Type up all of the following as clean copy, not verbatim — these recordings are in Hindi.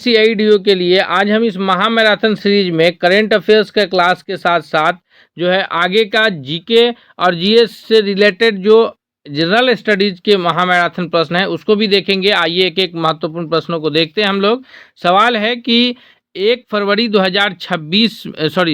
CIDO के लिए आज हम इस महामैराथन सीरीज में करंट अफेयर्स के क्लास के साथ साथ जो है आगे का जीके और जीएस से रिलेटेड जो जनरल स्टडीज के महामैराथन प्रश्न है उसको भी देखेंगे। आइए एक एक महत्वपूर्ण प्रश्नों को देखते हैं हम लोग। सवाल है कि 1 फरवरी 2026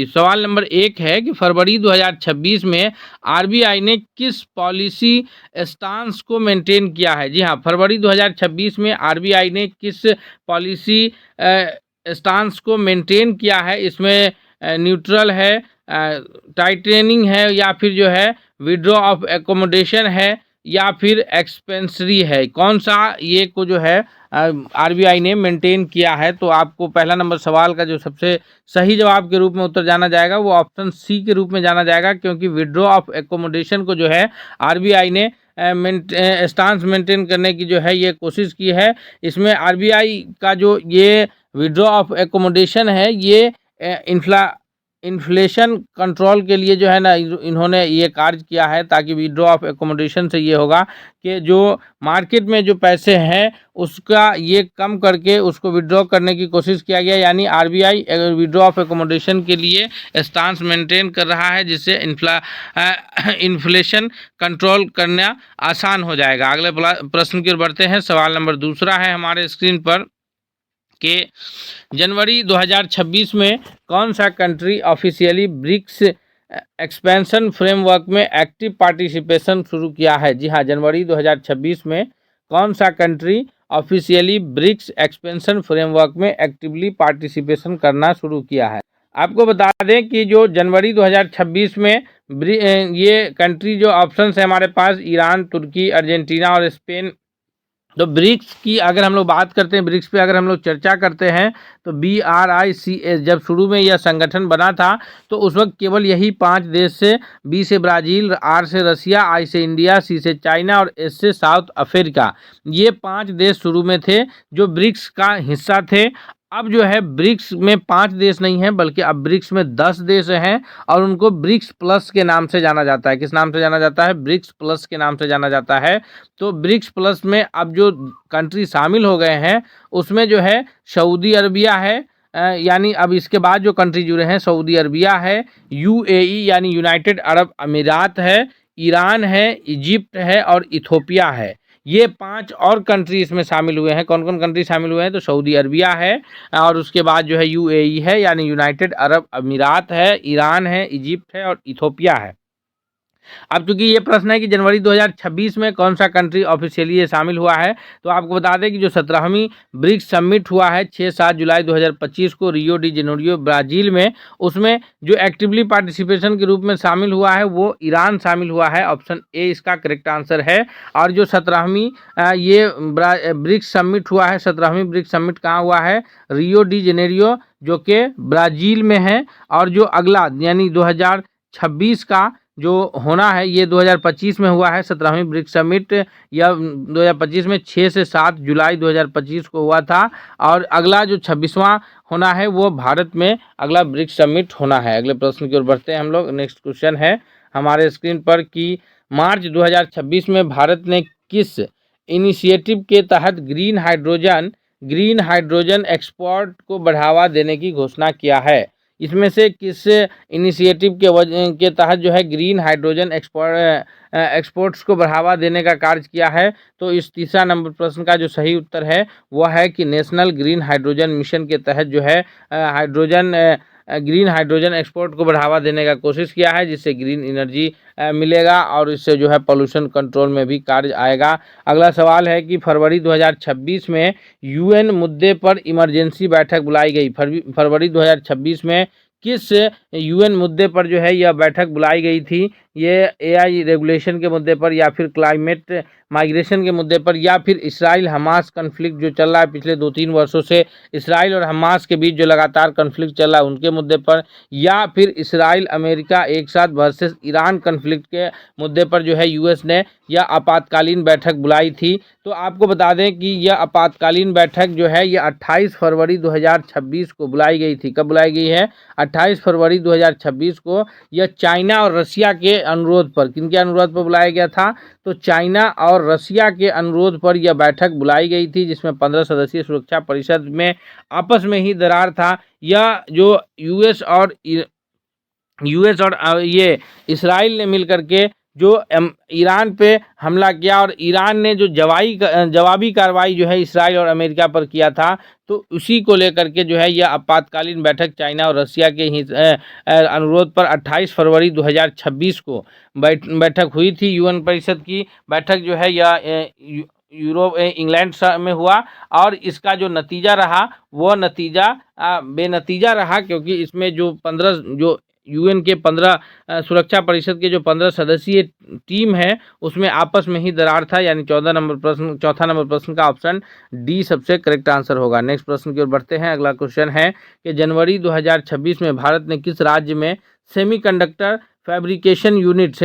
सवाल नंबर 1 है कि फरवरी 2026 में आरबीआई ने किस पॉलिसी स्टांस को मेंटेन किया है। जी हाँ, फरवरी 2026 में आरबीआई ने किस पॉलिसी स्टांस को मेंटेन किया है। इसमें न्यूट्रल है, टाइटनिंग है, या फिर जो है विड्रॉ ऑफ एकोमोडेशन है, या फिर एक्सपेंसरी है। कौन सा ये को जो है आरबीआई ने मेंटेन किया है। तो आपको पहला नंबर सवाल का जो सबसे सही जवाब के रूप में उत्तर जाना जाएगा वो ऑप्शन सी के रूप में जाना जाएगा, क्योंकि विड्रॉ ऑफ एकोमोडेशन को जो है आरबीआई ने स्टांस मेंटेन करने की जो है ये कोशिश की है। इसमें आरबीआई का जो ये विड्रॉ ऑफ एकोमोडेशन है ये इन्फ्लेशन कंट्रोल के लिए जो है ना इन्होंने ये कार्य किया है, ताकि विड्रॉ ऑफ एकोमोडेशन से ये होगा कि जो मार्केट में जो पैसे हैं उसका ये कम करके उसको विड्रॉ करने की कोशिश किया गया। यानी आरबीआई विड्रॉ ऑफ एकोमोडेशन के लिए स्टांस मेंटेन कर रहा है, जिससे इन्फ्लेशन कंट्रोल करना आसान हो जाएगा। अगले प्रश्न की ओर बढ़ते हैं। सवाल नंबर दूसरा है हमारे स्क्रीन पर कि जनवरी 2026 में कौन सा country officially BRICS expansion framework में एक्टिव पार्टिसिपेशन शुरू किया है। जी हाँ, जनवरी 2026 में कौन सा country officially BRICS expansion framework में एक्टिवली पार्टिसिपेशन करना शुरू किया है। आपको बता दें कि जो जनवरी 2026 में ये कंट्री जो ऑप्शंस है हमारे पास ईरान, तुर्की, अर्जेंटीना और स्पेन। तो ब्रिक्स की अगर हम लोग बात करते हैं, ब्रिक्स पे अगर हम लोग चर्चा करते हैं तो BRICS जब शुरू में यह संगठन बना था तो उस वक्त केवल यही 5 देश से, B से ब्राज़ील, R से रसिया, I से इंडिया, C से चाइना और S से साउथ अफ्रीका, ये 5 देश शुरू में थे जो ब्रिक्स का हिस्सा थे। अब जो है ब्रिक्स में 5 देश नहीं है बल्कि अब ब्रिक्स में 10 देश हैं और उनको ब्रिक्स प्लस के नाम से जाना जाता है। किस नाम से जाना जाता है? ब्रिक्स प्लस के नाम से जाना जाता है। तो ब्रिक्स प्लस में अब जो कंट्री शामिल हो गए हैं उसमें जो है सऊदी अरबिया है, यानी अब इसके बाद जो कंट्री जुड़े हैं सऊदी अरबिया है, UAE यानी यूनाइटेड अरब अमीरात है, ईरान है, इजिप्ट है और इथोपिया है। ये 5 और कंट्री इसमें शामिल हुए हैं। कौन कौन कंट्री शामिल हुए हैं? तो सऊदी अरबिया है और उसके बाद जो है UAE है यानी यूनाइटेड अरब अमीरात है, ईरान है, इजिप्ट है और इथोपिया है। अब चूंकि ये प्रश्न है कि जनवरी 2026 में कौन सा कंट्री ऑफिशियली ये शामिल हुआ है, तो आपको बता दें कि जो 17वीं ब्रिक्स समिट हुआ है 6-7 जुलाई 2025 को रियो डी जेनेरियो ब्राज़ील में, उसमें जो एक्टिवली पार्टिसिपेशन के रूप में शामिल हुआ है वो ईरान शामिल हुआ है। ऑप्शन ए इसका करेक्ट आंसर है। और जो 17वीं ये ब्रिक्स समिट हुआ है, 17वीं ब्रिक्स समिट कहाँ हुआ है? रियो डी जेनेरियो जो कि ब्राज़ील में है। और जो अगला यानी 2026 का जो होना है ये 2025 में हुआ है 17वीं ब्रिक्स समिट, या 2025 में 6 से 7 जुलाई 2025 को हुआ था। और अगला जो 26वां होना है वो भारत में अगला ब्रिक्स समिट होना है। अगले प्रश्न की ओर बढ़ते हैं हम लोग। नेक्स्ट क्वेश्चन है हमारे स्क्रीन पर कि मार्च 2026 में भारत ने किस इनिशिएटिव के तहत ग्रीन हाइड्रोजन एक्सपोर्ट को बढ़ावा देने की घोषणा किया है। इसमें से किस इनिशिएटिव के तहत जो है ग्रीन हाइड्रोजन एक्सपोर्ट्स को बढ़ावा देने का कार्य किया है? तो इस तीसरा नंबर प्रश्न का जो सही उत्तर है वह है कि नेशनल ग्रीन हाइड्रोजन मिशन के तहत जो है ग्रीन हाइड्रोजन एक्सपोर्ट को बढ़ावा देने का कोशिश किया है, जिससे ग्रीन एनर्जी मिलेगा और इससे जो है पोल्यूशन कंट्रोल में भी कार्य आएगा। अगला सवाल है कि फरवरी 2026 में UN मुद्दे पर इमरजेंसी बैठक बुलाई गई। फरवरी 2026 में किस UN मुद्दे पर जो है यह बैठक बुलाई गई थी? ये AI रेगुलेशन के मुद्दे पर, या फिर क्लाइमेट माइग्रेशन के मुद्दे पर, या फिर इसराइल हमास कन्फ्लिक्ट जो चल रहा है पिछले 2-3 वर्षों से, इसराइल और हमास के बीच जो लगातार कन्फ्लिक्ट चल रहा है उनके मुद्दे पर, या फिर इसराइल अमेरिका एक साथ वर्सेस ईरान कन्फ्लिक्ट के मुद्दे पर जो है US ने यह आपातकालीन बैठक बुलाई थी। तो आपको बता दें कि यह आपातकालीन बैठक जो है यह 28 फरवरी 2026 को बुलाई गई थी। कब बुलाई गई है? 28 फरवरी 2026 को। यह चाइना और रसिया के अनुरोध पर, किनके अनुरोध पर बुलाया गया था? तो चाइना और रसिया के अनुरोध पर यह बैठक बुलाई गई थी, जिसमें 15 सदस्यीय सुरक्षा परिषद में आपस में ही दरार था। यह जो यूएस और ये इसराइल ने मिलकर के जो ईरान पे हमला किया, और ईरान ने जो जवाबी कार्रवाई जो है इसराइल और अमेरिका पर किया था, तो उसी को लेकर के जो है यह आपातकालीन बैठक चाइना और रसिया के ही अनुरोध पर 28 फरवरी 2026 को बैठक हुई थी। यूएन परिषद की बैठक जो है यह यूरोप इंग्लैंड में हुआ, और इसका जो नतीजा रहा वो नतीजा बेनतीजा रहा, क्योंकि इसमें जो 15 जो यूएन के 15 सुरक्षा परिषद के जो 15 सदस्यीय टीम है उसमें आपस में ही दरार था, यानी चौथा नंबर प्रश्न का ऑप्शन डी सबसे करेक्ट आंसर होगा। नेक्स्ट प्रश्न की ओर बढ़ते हैं। अगला क्वेश्चन है कि जनवरी 2026 में भारत ने किस राज्य में सेमीकंडक्टर फैब्रिकेशन यूनिट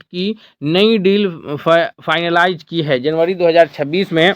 की नई डील फाइनलाइज की है? जनवरी 2026 में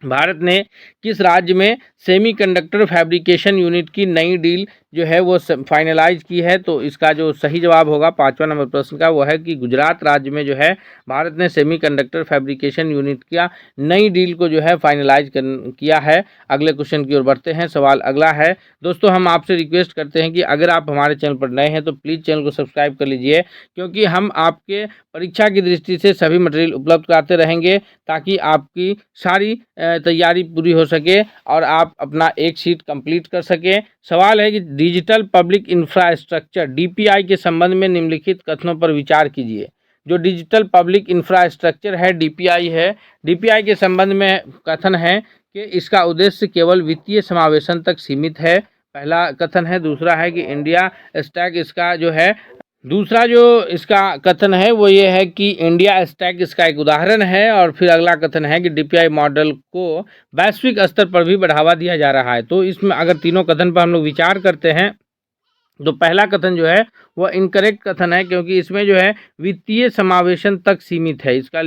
भारत ने किस राज्य में सेमीकंडक्टर फैब्रिकेशन यूनिट की नई डील जो है वो फाइनलाइज की है? तो इसका जो सही जवाब होगा 5वां नंबर प्रश्न का वो है कि गुजरात राज्य में जो है भारत ने सेमीकंडक्टर फैब्रिकेशन यूनिट का नई डील को जो है फाइनलाइज किया है। अगले क्वेश्चन की ओर बढ़ते हैं। सवाल अगला है। दोस्तों, हम आपसे रिक्वेस्ट करते हैं कि अगर आप हमारे चैनल पर नए हैं तो प्लीज़ चैनल को सब्सक्राइब कर लीजिए, क्योंकि हम आपके परीक्षा की दृष्टि से सभी मटेरियल उपलब्ध कराते रहेंगे, ताकि आपकी सारी तैयारी पूरी हो सके और आप अपना एक शीट कंप्लीट कर सकें। सवाल है कि डिजिटल पब्लिक इंफ्रास्ट्रक्चर डीपीआई के संबंध में निम्नलिखित कथनों पर विचार कीजिए। जो डिजिटल पब्लिक इंफ्रास्ट्रक्चर है, डीपीआई है, डीपीआई के संबंध में कथन है कि इसका उद्देश्य केवल वित्तीय समावेशन तक सीमित है, पहला कथन है। दूसरा है कि इंडिया स्टैक इसका जो है दूसरा जो इसका कथन है वो ये है कि इंडिया स्टैक इसका एक उदाहरण है। और फिर अगला कथन है कि डीपीआई मॉडल को वैश्विक स्तर पर भी बढ़ावा दिया जा रहा है। तो इसमें अगर तीनों कथन पर हम लोग विचार करते हैं तो पहला कथन जो है वह इनकरेक्ट कथन है, क्योंकि इसमें जो है वित्तीय समावेशन तक सीमित है। इसका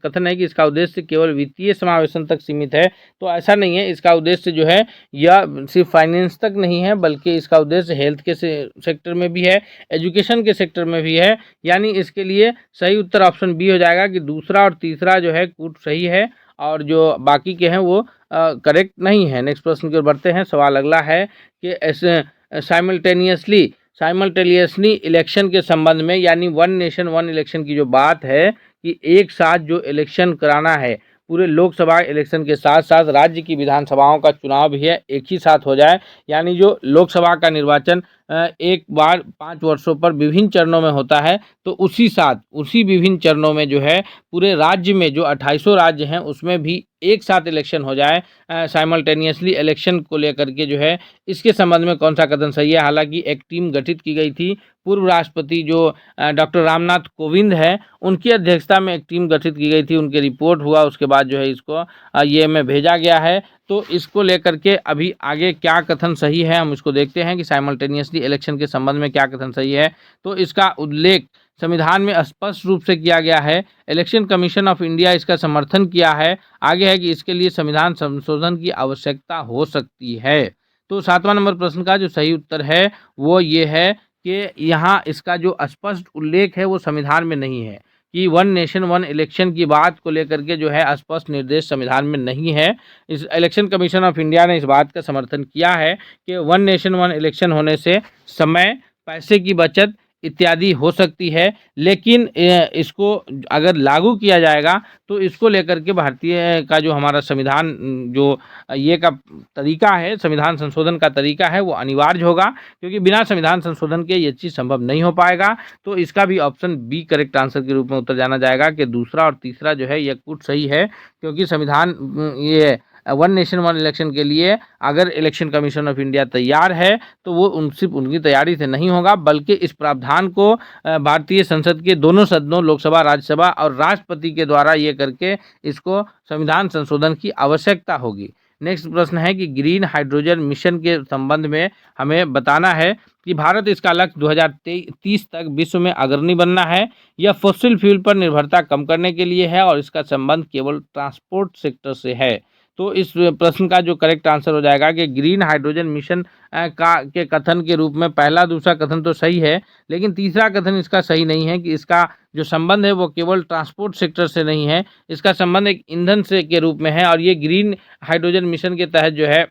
कथन है कि इसका उद्देश्य केवल वित्तीय समावेशन तक सीमित है, तो ऐसा नहीं है। इसका उद्देश्य जो है यह सिर्फ फाइनेंस तक नहीं है, बल्कि इसका उद्देश्य हेल्थ के सेक्टर में भी है, एजुकेशन के सेक्टर में भी है। यानी इसके लिए सही उत्तर ऑप्शन बी हो जाएगा कि दूसरा और तीसरा जो है कूट सही है, और जो बाकी के हैं वो करेक्ट नहीं है। नेक्स्ट प्रश्न की ओर बढ़ते हैं। सवाल अगला है कि ऐसे साइमल्टेनियसली इलेक्शन के संबंध में, यानी वन नेशन वन इलेक्शन की जो बात है कि एक साथ जो इलेक्शन कराना है, पूरे लोकसभा इलेक्शन के साथ साथ राज्य की विधानसभाओं का चुनाव भी है एक ही साथ हो जाए, यानी जो लोकसभा का निर्वाचन एक बार 5 वर्षों पर विभिन्न चरणों में होता है, तो उसी विभिन्न चरणों में जो है पूरे राज्य में जो 2800 राज्य हैं उसमें भी एक साथ इलेक्शन हो जाए, साइमल्टेनियसली इलेक्शन को लेकर के जो है, इसके संबंध में कौन सा कथन सही है? हालांकि एक टीम गठित की गई थी, पूर्व राष्ट्रपति जो डॉक्टर रामनाथ कोविंद है उनकी अध्यक्षता में एक टीम गठित की गई थी, उनकी रिपोर्ट हुआ, उसके बाद जो है इसको ये में भेजा गया है। तो इसको लेकर के अभी आगे क्या कथन सही है हम इसको देखते हैं कि साइमल्टेनियसली इलेक्शन के संबंध में क्या कथन सही है। तो इसका उल्लेख संविधान में स्पष्ट रूप से किया गया है, इलेक्शन कमीशन ऑफ इंडिया इसका समर्थन किया है। आगे है कि इसके लिए संविधान संशोधन की आवश्यकता हो सकती है। तो 7वां नंबर प्रश्न का जो सही उत्तर है वो ये है कि यहाँ इसका जो स्पष्ट उल्लेख है वो संविधान में नहीं है, कि वन नेशन वन इलेक्शन की बात को लेकर के जो है स्पष्ट निर्देश संविधान में नहीं है। इस इलेक्शन कमीशन ऑफ इंडिया ने इस बात का समर्थन किया है कि वन नेशन वन इलेक्शन होने से समय, पैसे की बचत इत्यादि हो सकती है, लेकिन इसको अगर लागू किया जाएगा तो इसको लेकर के भारतीय का जो हमारा संविधान जो ये का तरीका है, संविधान संशोधन का तरीका है, वो अनिवार्य होगा, क्योंकि बिना संविधान संशोधन के ये चीज़ संभव नहीं हो पाएगा। तो इसका भी ऑप्शन बी करेक्ट आंसर के रूप में उत्तर जाना जाएगा कि दूसरा और तीसरा जो है ये कुछ सही है, क्योंकि संविधान ये वन नेशन वन इलेक्शन के लिए अगर इलेक्शन कमीशन ऑफ इंडिया तैयार है तो वो सिर्फ उनकी तैयारी से नहीं होगा, बल्कि इस प्रावधान को भारतीय संसद के दोनों सदनों, लोकसभा, राज्यसभा और राष्ट्रपति के द्वारा ये करके इसको संविधान संशोधन की आवश्यकता होगी। नेक्स्ट प्रश्न है कि ग्रीन हाइड्रोजन मिशन के संबंध में हमें बताना है कि भारत इसका लक्ष्य 2030 तक विश्व में अग्रणी बनना है। यह फॉसिल फ्यूल पर निर्भरता कम करने के लिए है और इसका संबंध केवल ट्रांसपोर्ट सेक्टर से है। तो इस प्रश्न का जो करेक्ट आंसर हो जाएगा कि ग्रीन हाइड्रोजन मिशन के कथन के रूप में पहला दूसरा कथन तो सही है, लेकिन तीसरा कथन इसका सही नहीं है कि इसका जो संबंध है वो केवल ट्रांसपोर्ट सेक्टर से नहीं है, इसका संबंध एक ईंधन से के रूप में है। और ये ग्रीन हाइड्रोजन मिशन के तहत जो है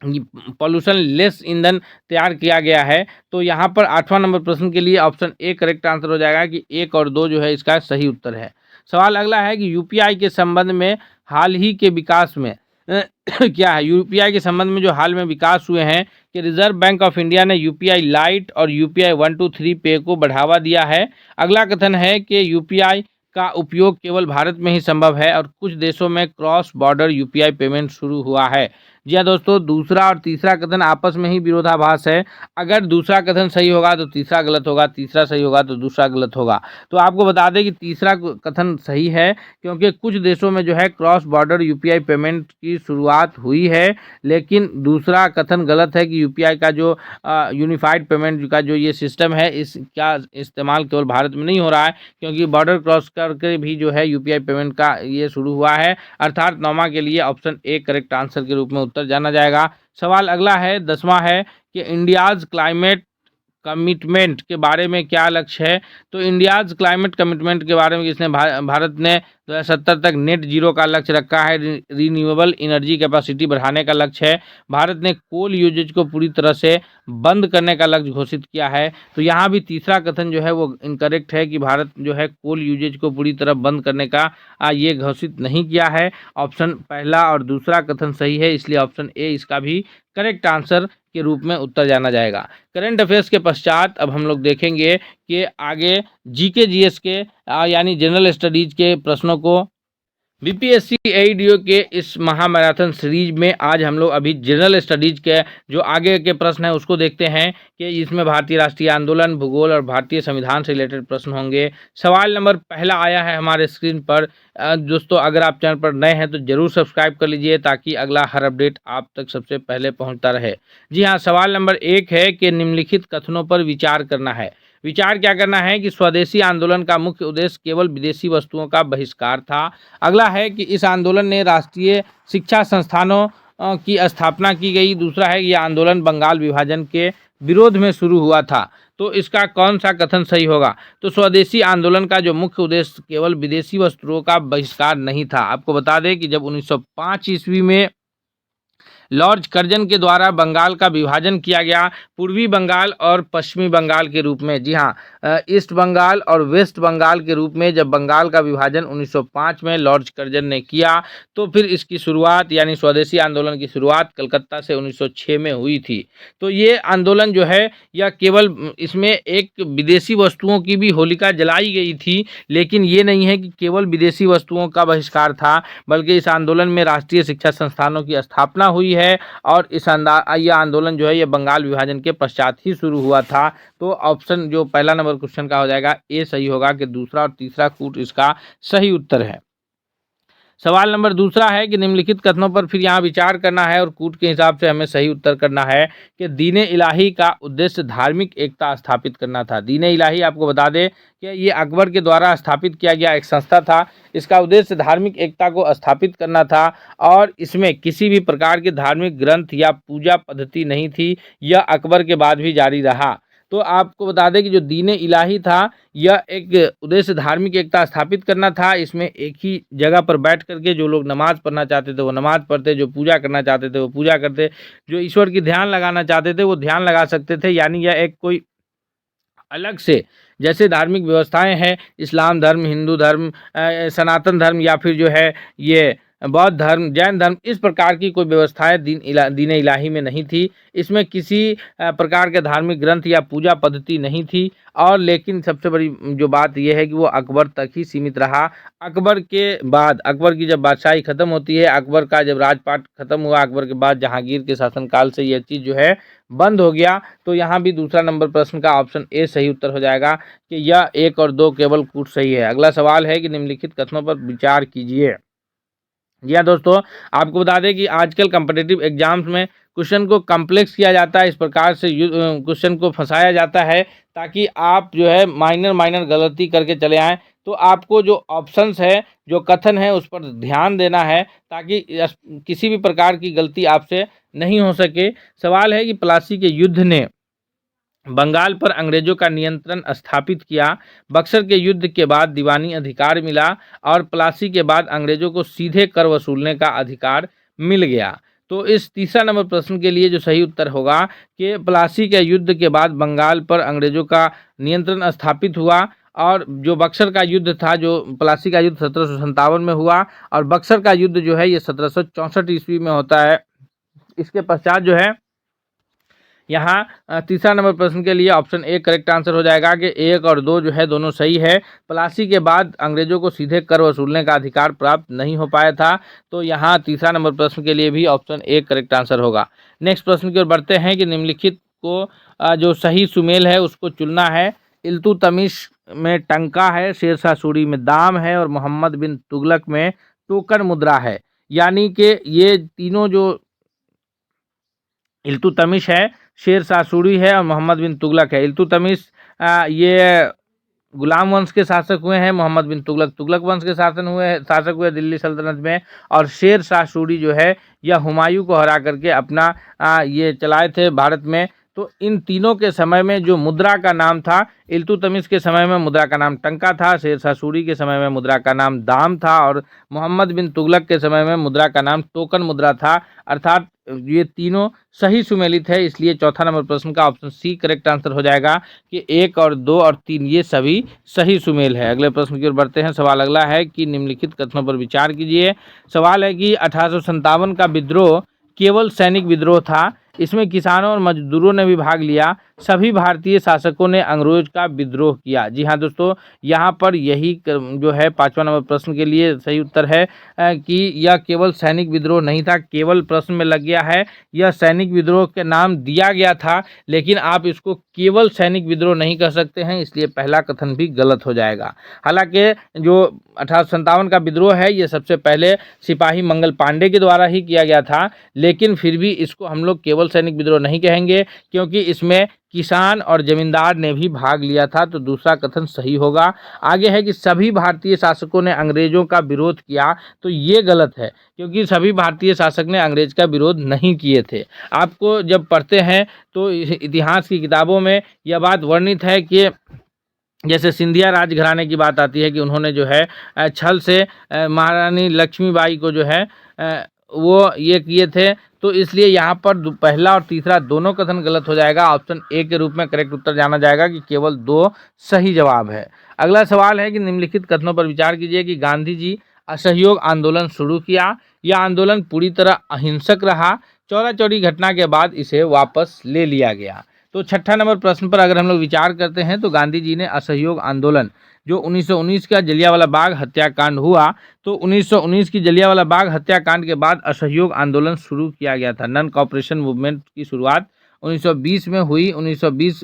पॉल्यूशन लेस ईंधन तैयार किया गया है। तो यहाँ पर 8वां नंबर प्रश्न के लिए ऑप्शन ए करेक्ट आंसर हो जाएगा कि 1 और 2 जो है इसका सही उत्तर है। सवाल अगला है कि यूपीआई के संबंध में हाल ही के विकास में क्या है, यूपीआई के संबंध में जो हाल में विकास हुए हैं कि रिजर्व बैंक ऑफ इंडिया ने यूपीआई लाइट और यूपीआई 123 पे को बढ़ावा दिया है। अगला कथन है कि यूपीआई का उपयोग केवल भारत में ही संभव है और कुछ देशों में क्रॉस बॉर्डर यूपीआई पेमेंट शुरू हुआ है। जी हाँ दोस्तों, दूसरा और तीसरा कथन आपस में ही विरोधाभास है। अगर दूसरा कथन सही होगा तो तीसरा गलत होगा, तीसरा सही होगा तो दूसरा गलत होगा। तो आपको बता दें कि तीसरा कथन सही है, क्योंकि कुछ देशों में जो है क्रॉस बॉर्डर यूपीआई पेमेंट की शुरुआत हुई है। लेकिन दूसरा कथन गलत है कि यूपीआई का जो यूनिफाइड पेमेंट का जो ये सिस्टम है इसका इस्तेमाल केवल भारत में नहीं हो रहा है, क्योंकि बॉर्डर क्रॉस करके भी जो है यूपीआई पेमेंट का ये शुरू हुआ है। अर्थात 9वां के लिए ऑप्शन ए करेक्ट आंसर के रूप में उत्तर जाना जाएगा। सवाल अगला है 10वां है कि इंडियाज क्लाइमेट कमिटमेंट के बारे में क्या लक्ष्य है। तो इंडियाज क्लाइमेट कमिटमेंट के बारे में इसने भारत ने 2070 तक नेट जीरो का लक्ष्य रखा है। रिन्यूएबल एनर्जी कैपेसिटी बढ़ाने का लक्ष्य है। भारत ने कोल यूजेज को पूरी तरह से बंद करने का लक्ष्य घोषित किया है। तो यहाँ भी तीसरा कथन जो है वो इनकरेक्ट है कि भारत जो है कोल यूजेज को पूरी तरह बंद करने का ये घोषित नहीं किया है। ऑप्शन पहला और दूसरा कथन सही है, इसलिए ऑप्शन ए इसका भी करेक्ट आंसर के रूप में उत्तर जाना जाएगा। करंट अफेयर्स के पश्चात अब हम लोग देखेंगे कि आगे जीके जीएस के यानी जनरल स्टडीज के प्रश्नों को बीपीएससी एईडीओ के इस महामैराथन सीरीज में आज हम लोग अभी जनरल स्टडीज के जो आगे के प्रश्न हैं उसको देखते हैं कि इसमें भारतीय राष्ट्रीय आंदोलन, भूगोल और भारतीय संविधान से रिलेटेड प्रश्न होंगे। सवाल नंबर पहला आया है हमारे स्क्रीन पर। दोस्तों अगर आप चैनल पर नए हैं तो जरूर सब्सक्राइब कर लीजिए ताकि अगला हर अपडेट आप तक सबसे पहले पहुंचता रहे। जी हाँ, सवाल नंबर 1 है कि निम्नलिखित कथनों पर विचार करना है। विचार क्या करना है कि स्वदेशी आंदोलन का मुख्य उद्देश्य केवल विदेशी वस्तुओं का बहिष्कार था। अगला है कि इस आंदोलन ने राष्ट्रीय शिक्षा संस्थानों की स्थापना की गई। दूसरा है कि यह आंदोलन बंगाल विभाजन के विरोध में शुरू हुआ था। तो इसका कौन सा कथन सही होगा। तो स्वदेशी आंदोलन का जो मुख्य उद्देश्य केवल विदेशी वस्तुओं का बहिष्कार नहीं था। आपको बता दें कि जब 1905 ईस्वी में लॉर्ड कर्जन के द्वारा बंगाल का विभाजन किया गया, पूर्वी बंगाल और पश्चिमी बंगाल के रूप में। जी हाँ, ईस्ट बंगाल और वेस्ट बंगाल के रूप में जब बंगाल का विभाजन 1905 में लॉर्ड कर्जन ने किया, तो फिर इसकी शुरुआत यानी स्वदेशी आंदोलन की शुरुआत कलकत्ता से 1906 में हुई थी। तो ये आंदोलन जो है यह केवल इसमें एक विदेशी वस्तुओं की भी होलिका जलाई गई थी, लेकिन ये नहीं है कि केवल विदेशी वस्तुओं का बहिष्कार था, बल्कि इस आंदोलन में राष्ट्रीय शिक्षा संस्थानों की स्थापना हुई है। और यह आंदोलन जो है यह बंगाल विभाजन के पश्चात ही शुरू हुआ था। तो ऑप्शन जो पहला नंबर क्वेश्चन का हो जाएगा ए सही होगा कि दूसरा और तीसरा कूट इसका सही उत्तर है। सवाल नंबर दूसरा है कि निम्नलिखित कथनों पर फिर यहाँ विचार करना है और कूट के हिसाब से हमें सही उत्तर करना है कि दीन इलाही का उद्देश्य धार्मिक एकता स्थापित करना था। दीन इलाही आपको बता दें कि ये अकबर के द्वारा स्थापित किया गया एक संस्था था। इसका उद्देश्य धार्मिक एकता को स्थापित करना था और इसमें किसी भी प्रकार के धार्मिक ग्रंथ या पूजा पद्धति नहीं थी। यह अकबर के बाद भी जारी रहा। तो आपको बता दें कि जो दीन इलाही था यह एक उद्देश्य धार्मिक एकता स्थापित करना था। इसमें एक ही जगह पर बैठ करके जो लोग नमाज पढ़ना चाहते थे वो नमाज पढ़ते, जो पूजा करना चाहते थे वो पूजा करते, जो ईश्वर की ध्यान लगाना चाहते थे वो ध्यान लगा सकते थे। यानी यह एक कोई अलग से जैसे धार्मिक व्यवस्थाएं हैं इस्लाम धर्म, हिंदू धर्म, सनातन धर्म या फिर जो है ये बौद्ध धर्म, जैन धर्म, इस प्रकार की कोई व्यवस्थाएं दीन इलाही में नहीं थी। इसमें किसी प्रकार के धार्मिक ग्रंथ या पूजा पद्धति नहीं थी। और लेकिन सबसे बड़ी जो बात यह है कि वो अकबर तक ही सीमित रहा। अकबर के बाद, अकबर की जब बादशाही खत्म होती है, अकबर का जब राजपाट खत्म हुआ, अकबर के बाद जहांगीर के शासनकाल से यह चीज़ जो है बंद हो गया। तो यहाँ भी दूसरा नंबर प्रश्न का ऑप्शन ए सही उत्तर हो जाएगा कि यह 1 और 2 केवल कूट सही है। अगला सवाल है कि निम्नलिखित कथनों पर विचार कीजिए। जी हाँ दोस्तों, आपको बता दें कि आजकल कम्पिटिटिव एग्जाम्स में क्वेश्चन को कम्प्लेक्स किया जाता है, इस प्रकार से क्वेश्चन को फंसाया जाता है ताकि आप जो है माइनर माइनर गलती करके चले आएँ। तो आपको जो ऑप्शंस है, जो कथन है, उस पर ध्यान देना है ताकि किसी भी प्रकार की गलती आपसे नहीं हो सके। सवाल है कि प्लासी के युद्ध ने बंगाल पर अंग्रेजों का नियंत्रण स्थापित किया। बक्सर के युद्ध के बाद दीवानी अधिकार मिला और प्लासी के बाद अंग्रेजों को सीधे कर वसूलने का अधिकार मिल गया। तो इस तीसरा नंबर प्रश्न के लिए जो सही उत्तर होगा कि प्लासी के युद्ध के बाद बंगाल पर अंग्रेजों का नियंत्रण स्थापित हुआ और जो बक्सर का युद्ध था, जो प्लासी का युद्ध 1757 में हुआ और बक्सर का युद्ध जो है ये 1764 ईस्वी में होता है। इसके पश्चात जो है यहाँ तीसरा नंबर प्रश्न के लिए ऑप्शन ए करेक्ट आंसर हो जाएगा कि 1 और 2 जो है दोनों सही है। प्लासी के बाद अंग्रेजों को सीधे कर वसूलने का अधिकार प्राप्त नहीं हो पाया था, तो यहाँ तीसरा नंबर प्रश्न के लिए भी ऑप्शन ए करेक्ट आंसर होगा। नेक्स्ट प्रश्न की ओर बढ़ते हैं कि निम्नलिखित को जो सही सुमेल है उसको चुनना है। इल्तुतमिश में टंका है, शेरशाह सूरी में दाम है और मोहम्मद बिन तुगलक में टोकन मुद्रा है। यानी कि ये तीनों जो इल्तुतमिश है, शेरशाह सूरी है और मोहम्मद बिन तुगलक है। इल्तुतमिश ये गुलाम वंश के शासक हुए हैं, मोहम्मद बिन तुगलक तुगलक वंश के शासक हुए दिल्ली सल्तनत में, और शेरशाह सूरी जो है यह हुमायूं को हरा करके अपना ये चलाए थे भारत में। तो इन तीनों के समय में जो मुद्रा का नाम था, इल्तुतमिश के समय में मुद्रा का नाम टंका था, शेरशाह सूरी के समय में मुद्रा का नाम दाम था और मोहम्मद बिन तुगलक के समय में मुद्रा का नाम टोकन मुद्रा था। अर्थात ये तीनों सही सुमेलित है, इसलिए चौथा नंबर प्रश्न का ऑप्शन सी करेक्ट आंसर हो जाएगा कि 1 और 2 और 3 ये सभी सही सुमेल है। अगले प्रश्न की ओर बढ़ते हैं। सवाल अगला है कि निम्नलिखित कथनों पर विचार कीजिए। सवाल है कि 1857 का विद्रोह केवल सैनिक विद्रोह था, इसमें किसानों और मजदूरों ने भी भाग लिया, सभी भारतीय शासकों ने अंग्रेज का विद्रोह किया। जी हाँ दोस्तों, यहाँ पर यही जो है 5वां नंबर प्रश्न के लिए सही उत्तर है कि यह केवल सैनिक विद्रोह नहीं था। केवल प्रश्न में लग गया है, यह सैनिक विद्रोह के नाम दिया गया था, लेकिन आप इसको केवल सैनिक विद्रोह नहीं कह सकते हैं, इसलिए पहला कथन भी गलत हो जाएगा। हालांकि जो 1857 का विद्रोह है ये सबसे पहले सिपाही मंगल पांडे के द्वारा ही किया गया था, लेकिन फिर भी इसको हम लोग केवल सैनिक विद्रोह नहीं कहेंगे क्योंकि इसमें किसान और जमींदार ने भी भाग लिया था, तो दूसरा कथन सही होगा। आगे है कि सभी भारतीय शासकों ने अंग्रेजों का विरोध किया, तो ये गलत है क्योंकि सभी भारतीय शासक ने अंग्रेज का विरोध नहीं किए थे। आपको जब पढ़ते हैं तो इतिहास की किताबों में यह बात वर्णित है कि जैसे सिंधिया राजघराने की बात आती है कि उन्होंने जो है छल से महारानी लक्ष्मीबाई को जो है वो ये किए थे, तो इसलिए यहाँ पर पहला और तीसरा दोनों कथन गलत हो जाएगा। ऑप्शन ए के रूप में करेक्ट उत्तर जाना जाएगा कि केवल 2 सही जवाब है। अगला सवाल है कि निम्नलिखित कथनों पर विचार कीजिए कि गांधी जी असहयोग आंदोलन शुरू किया, यह आंदोलन पूरी तरह अहिंसक रहा, चौरा चौरी घटना के बाद इसे वापस ले लिया गया। तो छठा नंबर प्रश्न पर अगर हम लोग विचार करते हैं तो गांधी जी ने असहयोग आंदोलन जो 1919 का जलियांवाला बाग हत्याकांड हुआ, तो 1919 की जलियांवाला बाग हत्याकांड के बाद असहयोग आंदोलन शुरू किया गया था। नॉन कॉपरेशन मूवमेंट की शुरुआत 1920 में हुई। 1920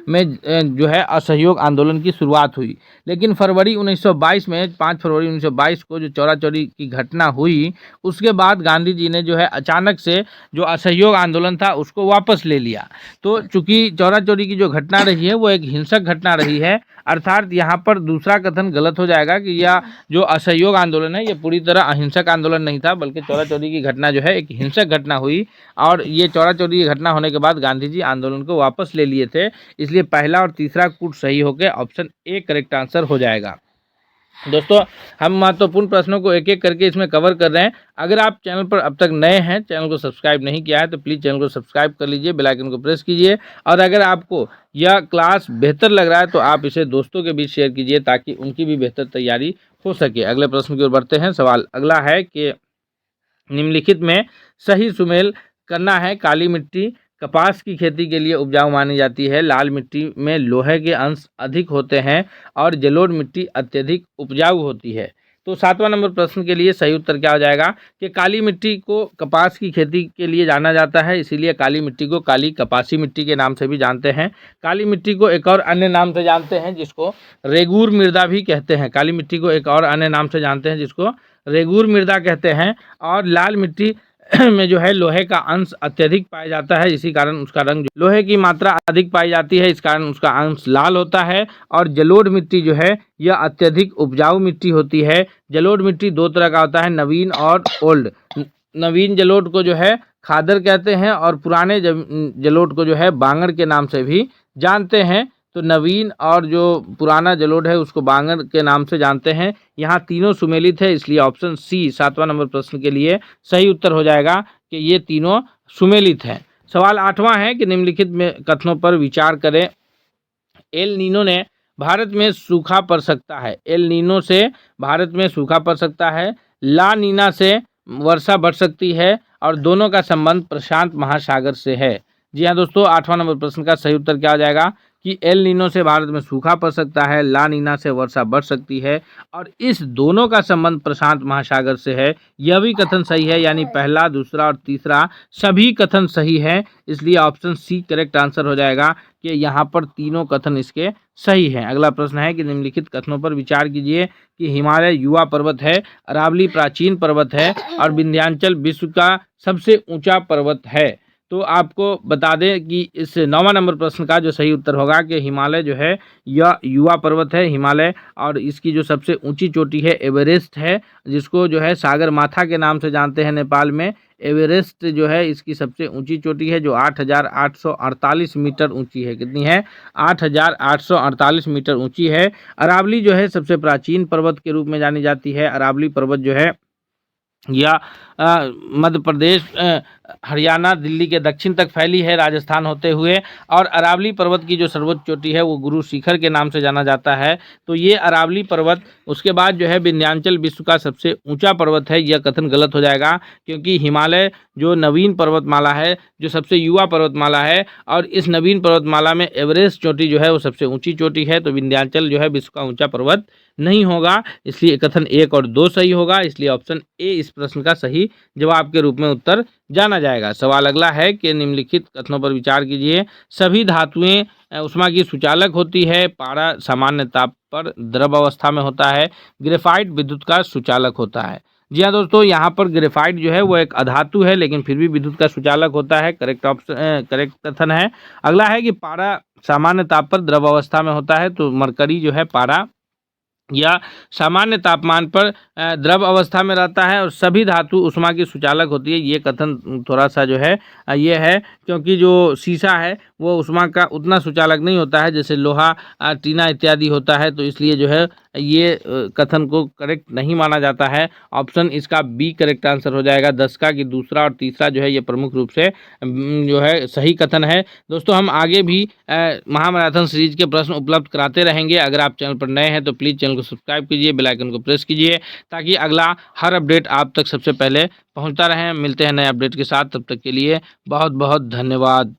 में जो है असहयोग आंदोलन की शुरुआत हुई, लेकिन फरवरी 1922 में 5 फरवरी 1922 को जो चौरा चौरी की घटना हुई, उसके बाद गांधी जी ने जो है अचानक से जो असहयोग आंदोलन था उसको वापस ले लिया। तो चूंकि चौरा चौरी की जो घटना रही है वो एक हिंसक घटना रही है, अर्थात यहाँ पर दूसरा कथन गलत हो जाएगा कि यह जो असहयोग आंदोलन है ये पूरी तरह अहिंसक आंदोलन नहीं था, बल्कि चौरा चौरी की घटना जो है एक हिंसक घटना हुई और ये चौरा चौरी की घटना होने के बाद गांधी जी आंदोलन को वापस ले लिए थे। इसलिए पहला और तीसरा कूट सही होकर ऑप्शन ए करेक्ट आंसर हो जाएगा। दोस्तों, हम महत्वपूर्ण प्रश्नों को एक एक करके इसमें कवर कर रहे हैं। अगर आप चैनल पर अब तक नए हैं, चैनल को सब्सक्राइब नहीं किया है तो प्लीज़ चैनल को सब्सक्राइब कर लीजिए, बेल आइकन को प्रेस कीजिए और अगर आपको यह क्लास बेहतर लग रहा है तो आप इसे दोस्तों के बीच शेयर कीजिए ताकि उनकी भी बेहतर तैयारी हो सके। अगले प्रश्न की ओर बढ़ते हैं। सवाल अगला है कि निम्नलिखित में सही सुमेल करना है। काली मिट्टी कपास की खेती के लिए उपजाऊ मानी जाती है, लाल मिट्टी में लोहे के अंश अधिक होते हैं और जलोढ़ मिट्टी अत्यधिक उपजाऊ होती है। तो 7वां नंबर प्रश्न के लिए सही उत्तर क्या हो जाएगा कि काली मिट्टी को कपास की खेती के लिए जाना जाता है, इसीलिए काली मिट्टी को काली कपासी मिट्टी के नाम से भी जानते हैं। काली मिट्टी को एक और अन्य नाम से जानते हैं जिसको रेगूर मृदा भी कहते हैं। काली मिट्टी को एक और अन्य नाम से जानते हैं जिसको रेगूर मृदा कहते हैं। और लाल मिट्टी में जो है लोहे का अंश अत्यधिक पाया जाता है, इसी कारण उसका रंग, लोहे की मात्रा अधिक पाई जाती है, इस कारण उसका अंश लाल होता है। और जलोढ़ मिट्टी जो है यह अत्यधिक उपजाऊ मिट्टी होती है। जलोढ़ मिट्टी दो तरह का होता है, नवीन और ओल्ड। नवीन जलोढ़ को जो है खादर कहते हैं और पुराने जलोढ़ को जो है बांगड़ के नाम से भी जानते हैं। तो नवीन और जो पुराना जलोढ़ है उसको बांगड़ के नाम से जानते हैं। यहाँ तीनों सुमेलित है, इसलिए ऑप्शन सी 7वां नंबर प्रश्न के लिए सही उत्तर हो जाएगा कि ये तीनों सुमेलित हैं। सवाल 8वां है कि निम्नलिखित में कथनों पर विचार करें। एल नीनो ने भारत में सूखा पड़ सकता है। एल नीनो से भारत में सूखा पड़ सकता है। ला नीना से वर्षा बढ़ सकती है और दोनों का संबंध प्रशांत महासागर से है। जी हाँ दोस्तों, 8वां नंबर प्रश्न का सही उत्तर क्या हो जाएगा कि एल नीनो से भारत में सूखा पड़ सकता है, ला नीना से वर्षा बढ़ सकती है और इस दोनों का संबंध प्रशांत महासागर से है। यह भी कथन सही है, यानी पहला, दूसरा और तीसरा सभी कथन सही है, इसलिए ऑप्शन सी करेक्ट आंसर हो जाएगा कि यहाँ पर तीनों कथन इसके सही हैं। अगला प्रश्न है कि निम्नलिखित कथनों पर विचार कीजिए कि हिमालय युवा पर्वत है, अरावली प्राचीन पर्वत है और विंध्याचल विश्व का सबसे ऊंचा पर्वत है। तो आपको बता दें कि इस 9वां नंबर प्रश्न का जो सही उत्तर होगा कि हिमालय जो है यह युवा पर्वत है हिमालय, और इसकी जो सबसे ऊंची चोटी है एवरेस्ट है, जिसको जो है सागर माथा के नाम से जानते हैं नेपाल में। एवरेस्ट जो है इसकी सबसे ऊंची चोटी है जो 8,848 मीटर ऊंची है। कितनी है? 8,848 मीटर ऊंची है। अरावली जो है सबसे प्राचीन पर्वत के रूप में जानी जाती है। अरावली पर्वत जो है या मध्य प्रदेश, हरियाणा, दिल्ली के दक्षिण तक फैली है राजस्थान होते हुए। और अरावली पर्वत की जो सर्वोच्च चोटी है वो गुरु शिखर के नाम से जाना जाता है। तो ये अरावली पर्वत, उसके बाद जो है विंध्याचल विश्व का सबसे ऊंचा पर्वत है, यह कथन गलत हो जाएगा क्योंकि हिमालय जो नवीन पर्वतमाला है, जो सबसे युवा पर्वतमाला है, और इस नवीन पर्वतमाला में एवरेस्ट चोटी जो है वो सबसे ऊंची चोटी है। तो विंध्याचल जो है विश्व का ऊंचा पर्वत नहीं होगा, इसलिए कथन 1 और 2 सही होगा, इसलिए ऑप्शन ए इस प्रश्न का सही जवाब के रूप में उत्तर जाना जाएगा। सवाल अगला है कि निम्नलिखित कथनों पर विचार कीजिए। सभी धातुएं उष्मा की सुचालक होती है। पारा सामान्य ताप पर द्रव अवस्था में होता है। ग्रेफाइट विद्युत का सुचालक होता है। जी हाँ दोस्तों, यहाँ पर ग्रेफाइट जो है वो एक अधातु है लेकिन फिर भी विद्युत का सुचालक होता है। करेक्ट ऑप्शन, करेक्ट कथन है। अगला है कि पारा सामान्य ताप पर द्रव अवस्था में होता है। तो मरकरी जो है पारा या सामान्य तापमान पर द्रव अवस्था में रहता है और सभी धातु उष्मा की सुचालक होती है। ये कथन थोड़ा सा जो है ये है क्योंकि जो शीशा है वो उष्मा का उतना सुचालक नहीं होता है जैसे लोहा, टीना इत्यादि होता है, तो इसलिए जो है ये कथन को करेक्ट नहीं माना जाता है। ऑप्शन इसका बी करेक्ट आंसर हो जाएगा। 10 का कि दूसरा और तीसरा जो है ये प्रमुख रूप से जो है सही कथन है। दोस्तों, हम आगे भी महामैराथन सीरीज के प्रश्न उपलब्ध कराते रहेंगे। अगर आप चैनल पर नए हैं तो प्लीज़ चैनल को सब्सक्राइब कीजिए, बेल आइकन को प्रेस कीजिए ताकि अगला हर अपडेट आप तक सबसे पहले पहुंचता रहे। मिलते हैं नए अपडेट के साथ, तब तक के लिए बहुत बहुत धन्यवाद।